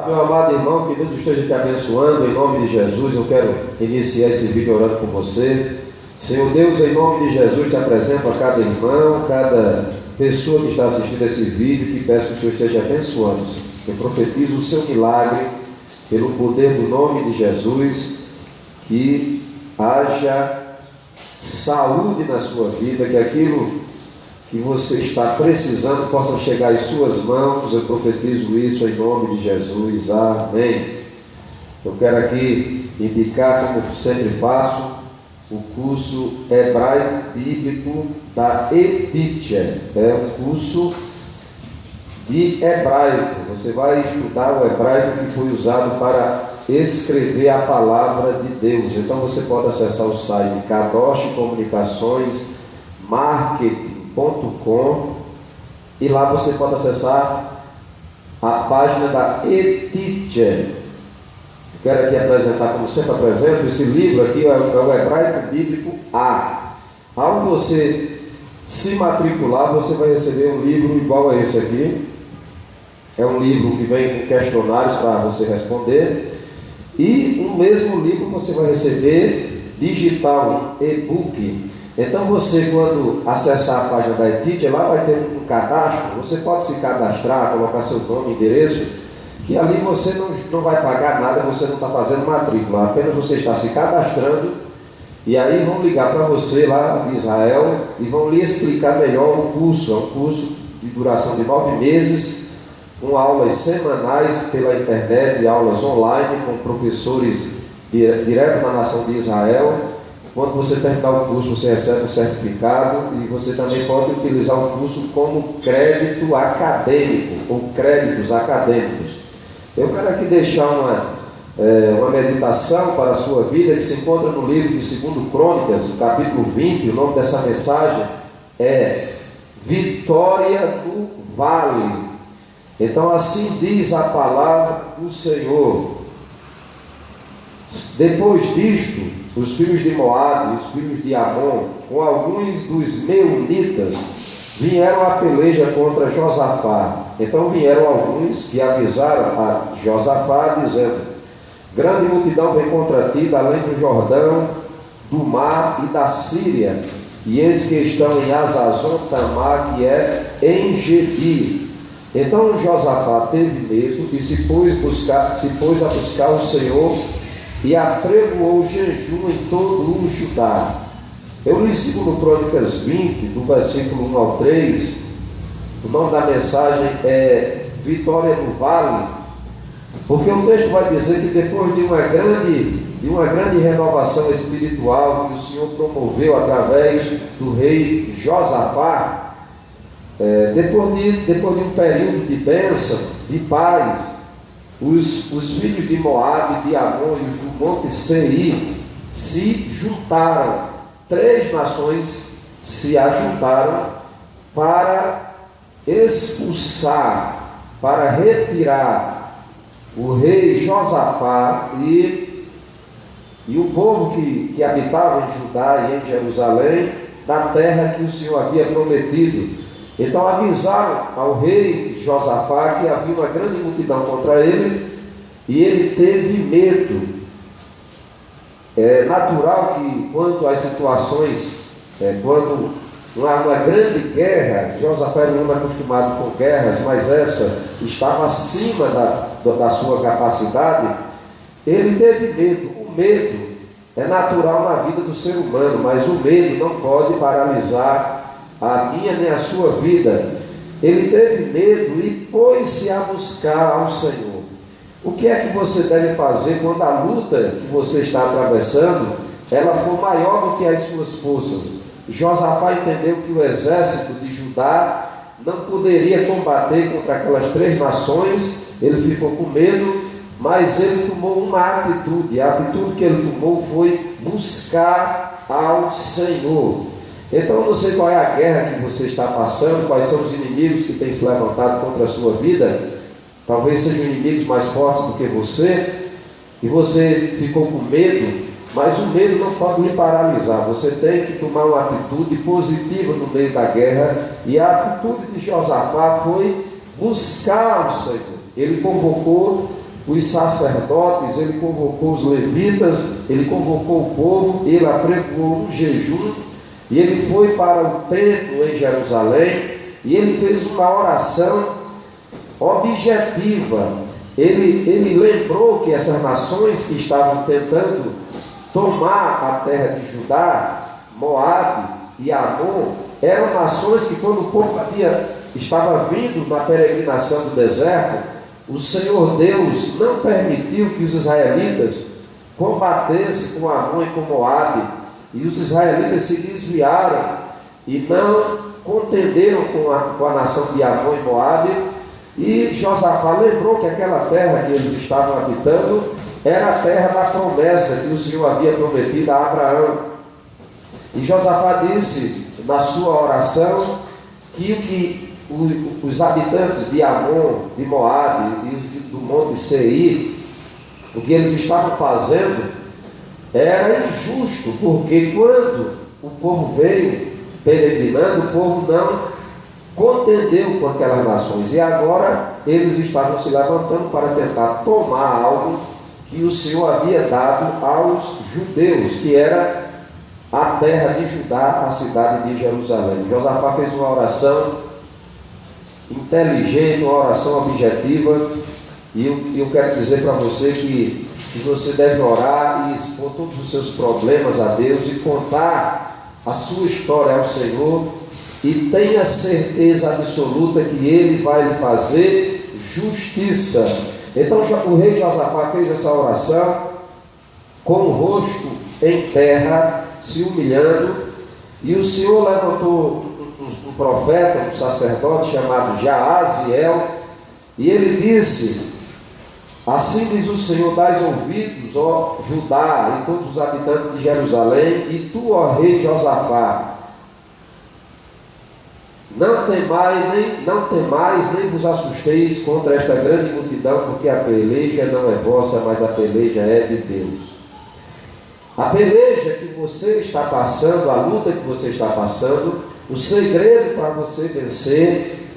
Meu amado irmão, que Deus esteja te abençoando, em nome de Jesus. Eu quero iniciar esse vídeo orando por você. Senhor Deus, em nome de Jesus, te apresento a cada irmão, cada pessoa que está assistindo esse vídeo, que peço que o Senhor esteja abençoando. Eu profetizo o seu milagre, pelo poder do nome de Jesus, que haja saúde na sua vida, que aquilo que você está precisando possa chegar às suas mãos. Eu profetizo isso em nome de Jesus, amém. Eu quero aqui indicar, como sempre faço, o curso Hebraico Bíblico da Editcher. É um curso de hebraico. Você vai estudar o hebraico que foi usado para escrever a palavra de Deus. Então você pode acessar o site Kadosh Comunicações Marketing.com e lá você pode acessar a página da Editcher. Quero aqui apresentar, como sempre apresento, esse livro aqui é o Hebraico Bíblico A. Ao você se matricular, você vai receber um livro igual a esse aqui. É um livro que vem com questionários para você responder. E o mesmo livro você vai receber digital, e-book. Então você, quando acessar a página da Editcher, lá vai ter um cadastro. Você pode se cadastrar, colocar seu nome, endereço, que ali você não vai pagar nada, você não está fazendo matrícula, apenas você está se cadastrando, e aí vão ligar para você lá de Israel e vão lhe explicar melhor o curso. É um curso de duração de 9 meses, com aulas semanais pela internet, aulas online com professores direto da nação de Israel. Quando você terminar o curso, você recebe um certificado e você também pode utilizar o curso como crédito acadêmico ou créditos acadêmicos. Eu quero aqui deixar uma meditação para a sua vida que se encontra no livro de 2 Crônicas, no capítulo 20. O nome dessa mensagem é Vitória do Vale. Então assim diz a palavra do Senhor. Depois disto, os filhos de Moabe e os filhos de Amon, com alguns dos meunitas, vieram à peleja contra Josafá. Então vieram alguns que avisaram a Josafá, dizendo: grande multidão vem contra ti, da além do Jordão, do mar e da Síria, e eis que estão em Azazon Tamar, que é em Gedi. Então Josafá teve medo e se pôs a buscar o Senhor, e apregoou jejum em todo o Judá. Eu li 2 Crônicas 20, do versículo 1 ao 3. O nome da mensagem é Vitória do Vale, porque o texto vai dizer que depois de uma grande renovação espiritual que o Senhor promoveu através do rei Josafá, depois de um período de bênção, de paz, os filhos de Moabe, de Amon e os do Monte Seir se juntaram. 3 nações se ajuntaram para expulsar, para retirar o rei Josafá e o povo que habitava em Judá e em Jerusalém, da terra que o Senhor havia prometido. Então avisaram ao rei Josafá que havia uma grande multidão contra ele, e ele teve medo. É natural que quando as situações, quando uma grande guerra, Josafá era um homem acostumado com guerras, mas essa estava acima da sua capacidade, ele teve medo. O medo é natural na vida do ser humano, mas o medo não pode paralisar a minha nem a sua vida. Ele teve medo e pôs-se a buscar ao Senhor. O que é que você deve fazer quando a luta que você está atravessando, ela for maior do que as suas forças? Josafá entendeu que o exército de Judá não poderia combater contra aquelas 3 nações. Ele ficou com medo, mas ele tomou uma atitude. A atitude que ele tomou foi buscar ao Senhor. Então eu não sei qual é a guerra que você está passando, quais são os inimigos que têm se levantado contra a sua vida. Talvez sejam inimigos mais fortes do que você, e você ficou com medo, mas o medo não pode lhe paralisar. Você tem que tomar uma atitude positiva no meio da guerra, e a atitude de Josafá foi buscar o Senhor. Ele convocou os sacerdotes, ele convocou os levitas, ele convocou o povo, ele apregoou um jejum, e ele foi para o templo em Jerusalém, e ele fez uma oração objetiva. Ele lembrou que essas nações que estavam tentando tomar a terra de Judá, Moabe e Amon, eram nações que, quando o povo estava vindo na peregrinação do deserto, o Senhor Deus não permitiu que os israelitas combatessem com Amon e com Moabe, e os israelitas se desviaram e não contenderam com a nação de Amon e Moabe. E Josafá lembrou que aquela terra que eles estavam habitando era a terra da promessa que o Senhor havia prometido a Abraão. E Josafá disse na sua oração que os habitantes de Amon, de Moabe e do Monte Seir, o que eles estavam fazendo era injusto, porque quando o povo veio peregrinando, o povo não contendeu com aquelas nações, e agora eles estavam se levantando para tentar tomar algo que o Senhor havia dado aos judeus, que era a terra de Judá, a cidade de Jerusalém. Josafá fez uma oração inteligente, uma oração objetiva, e eu quero dizer para você que você deve orar e expor todos os seus problemas a Deus e contar a sua história ao Senhor, e tenha certeza absoluta que Ele vai lhe fazer justiça. Então o rei Josafá fez essa oração com o rosto em terra, se humilhando, e o Senhor levantou um profeta, um sacerdote chamado Jaaziel, e ele disse: assim diz o Senhor, dás ouvidos, ó Judá e todos os habitantes de Jerusalém, e tu, ó rei Josafá, não temais, nem vos assusteis contra esta grande multidão, porque a peleja não é vossa, mas a peleja é de Deus. A peleja que você está passando, a luta que você está passando, o segredo para você vencer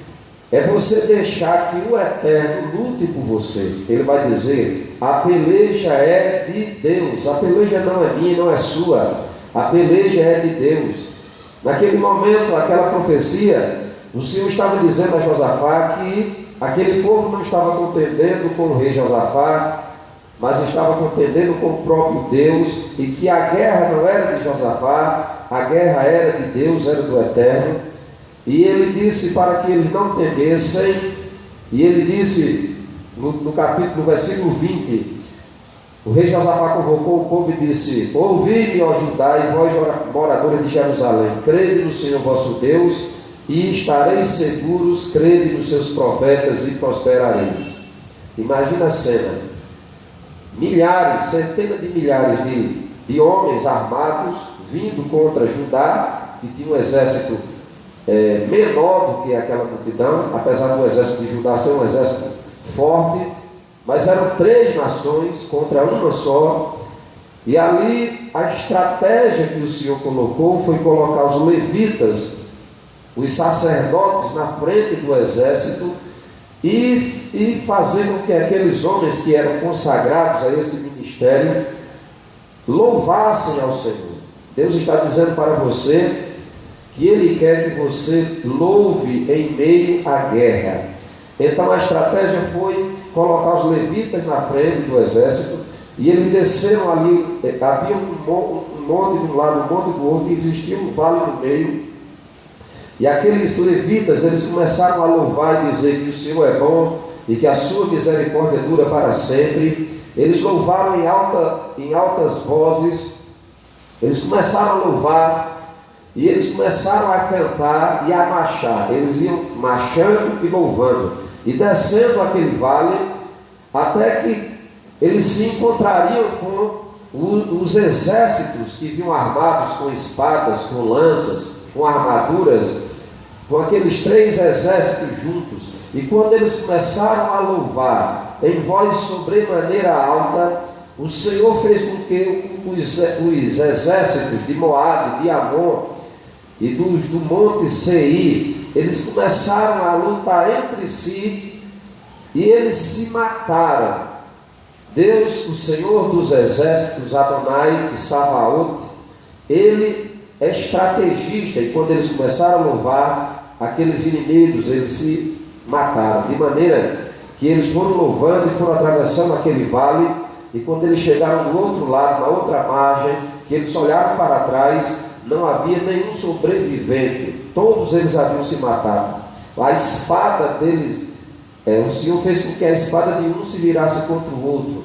é você deixar que o Eterno lute por você. Ele vai dizer: a peleja é de Deus, a peleja não é minha, não é sua, a peleja é de Deus. Naquele momento, aquela profecia, o Senhor estava dizendo a Josafá que aquele povo não estava contendendo com o rei Josafá, mas estava contendendo com o próprio Deus, e que a guerra não era de Josafá, a guerra era de Deus, era do Eterno. E ele disse para que eles não temessem, e ele disse no versículo 20, o rei Josafá convocou o povo e disse: ouvi-me, ó Judá, e vós, moradores de Jerusalém, crede no Senhor vosso Deus, e estareis seguros, crede nos seus profetas e prosperareis. Imagina a cena: milhares, centenas de milhares de homens armados vindo contra Judá, que tinha um exército menor do que aquela multidão, apesar do exército de Judá ser um exército forte, mas eram 3 nações contra uma só. E ali a estratégia que o Senhor colocou foi colocar os levitas, os sacerdotes, na frente do exército, e fazer com que aqueles homens que eram consagrados a esse ministério louvassem ao Senhor. Deus está dizendo para você que Ele quer que você louve em meio à guerra. Então a estratégia foi colocar os levitas na frente do exército, e eles desceram ali. Havia um monte de um lado, um monte do outro, e existia um vale no meio. E aqueles levitas, eles começaram a louvar e dizer que o Senhor é bom e que a sua misericórdia dura para sempre. Eles louvaram em altas vozes, eles começaram a louvar, e eles começaram a cantar e a marchar. Eles iam marchando e louvando, e descendo aquele vale, até que eles se encontrariam com os exércitos que vinham armados com espadas, com lanças, com armaduras, com aqueles 3 exércitos juntos. E quando eles começaram a louvar em voz sobremaneira alta, o Senhor fez com que os exércitos de Moabe, de Amon e do Monte Seir, eles começaram a lutar entre si, e eles se mataram. Deus, o Senhor dos exércitos, Adonai de Sabaoth, Ele é estrategista, e quando eles começaram a louvar, aqueles inimigos, eles se mataram, de maneira que eles foram louvando e foram atravessando aquele vale, e quando eles chegaram do outro lado, na outra margem, que eles olharam para trás, não havia nenhum sobrevivente, todos eles haviam se matado. A espada deles, o Senhor fez com que a espada de um se virasse contra o outro.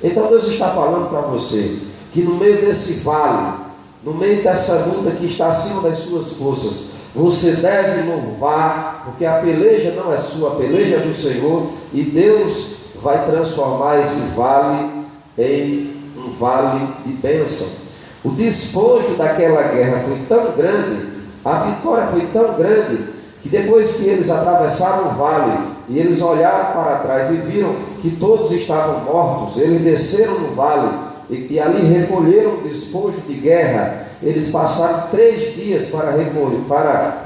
Então Deus está falando para você, que no meio desse vale, no meio dessa luta que está acima das suas forças, você deve louvar, porque a peleja não é sua, a peleja é do Senhor, e Deus vai transformar esse vale em um vale de bênção. O despojo daquela guerra foi tão grande, a vitória foi tão grande, que depois que eles atravessaram o vale, e eles olharam para trás e viram que todos estavam mortos, eles desceram no vale, e ali recolheram o despojo de guerra. Eles passaram 3 dias para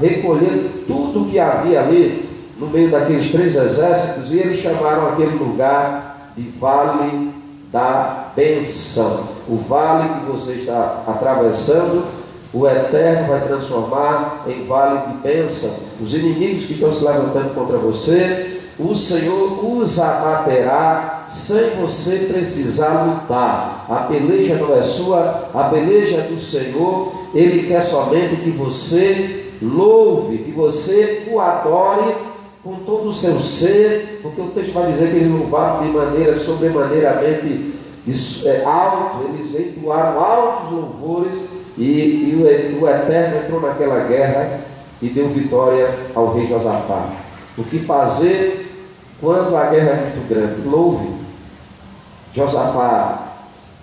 recolher tudo que havia ali, no meio daqueles 3 exércitos, e eles chamaram aquele lugar de Vale da Bênção. O vale que você está atravessando, o Eterno vai transformar em vale de bênção. Os inimigos que estão se levantando contra você, o Senhor os abaterá sem você precisar lutar. A peleja não é sua, a peleja é do Senhor. Ele quer somente que você louve, que você o adore com todo o seu ser, porque o texto vai dizer que eles louvaram de maneira sobremaneiramente alto, eles entoaram altos louvores, e o Eterno entrou naquela guerra e deu vitória ao rei Josafá. O que fazer quando a guerra é muito grande? Louve. Josafá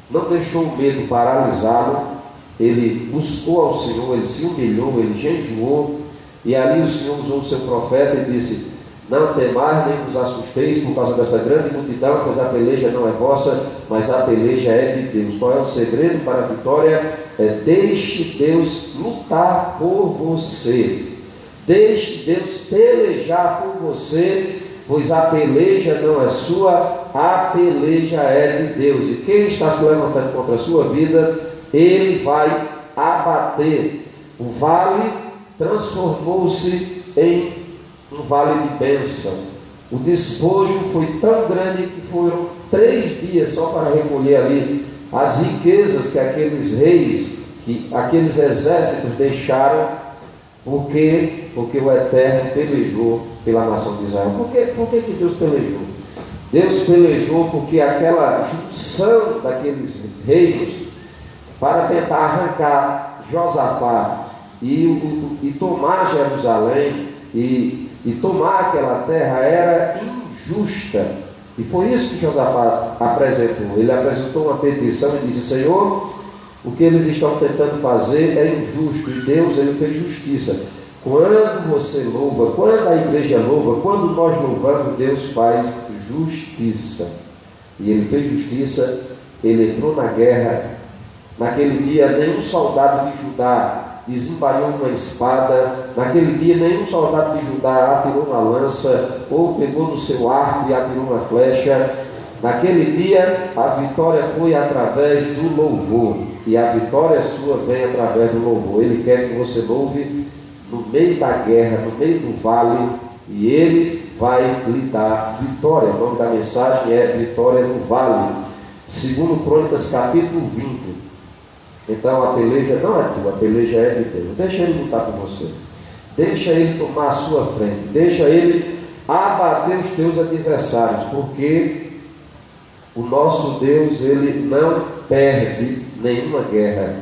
não deixou o medo paralisá-lo, ele buscou ao Senhor, ele se humilhou, ele jejuou, e ali o Senhor usou o seu profeta e disse: não temais nem vos assusteis por causa dessa grande multidão, pois a peleja não é vossa, mas a peleja é de Deus. Qual é o segredo para a vitória? Deixe Deus lutar por você, deixe Deus pelejar por você, pois a peleja não é sua, a peleja é de Deus. E quem está se levantando contra a sua vida, ele vai abater. O vale transformou-se em um vale de bênção. O despojo foi tão grande que foram 3 dias só para recolher ali as riquezas que aqueles reis, que aqueles exércitos deixaram, porque o Eterno pelejou pela nação de Israel. Por que Deus pelejou? Deus pelejou porque aquela junção daqueles reis para tentar arrancar Josafá e tomar Jerusalém e tomar aquela terra era injusta. E foi isso que Josafá apresentou. Ele apresentou uma petição e disse: Senhor, o que eles estão tentando fazer é injusto, e Deus, ele fez justiça. Quando você louva, quando a igreja louva, quando nós louvamos, Deus faz justiça. E ele fez justiça, ele entrou na guerra. Naquele dia, nenhum soldado de Judá desembainhou uma espada. Naquele dia, nenhum soldado de Judá atirou uma lança, ou pegou no seu arco e atirou uma flecha. Naquele dia, a vitória foi através do louvor, e a vitória sua vem através do louvor. Ele quer que você louve no meio da guerra, no meio do vale, e ele vai lhe dar vitória. O nome da mensagem é Vitória no Vale. 2 Crônicas capítulo 20. Então a peleja não é tua, a peleja é de Deus. Deixa ele lutar por você, deixa ele tomar a sua frente, deixa ele abater os teus adversários, porque o nosso Deus, ele não perde nenhuma guerra.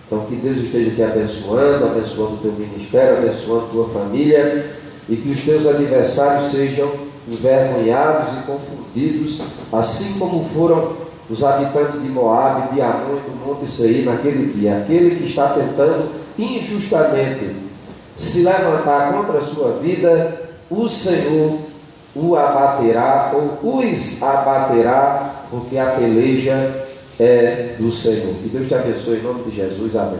Então que Deus esteja te abençoando o teu ministério, abençoando a tua família, e que os teus adversários sejam envergonhados e confundidos, assim como foram os habitantes de Moabe, de Amon e do Monte Seir naquele dia. Aquele que está tentando injustamente se levantar contra a sua vida, o Senhor o abaterá, ou os abaterá, porque a peleja é do Senhor. Que Deus te abençoe em nome de Jesus. Amém.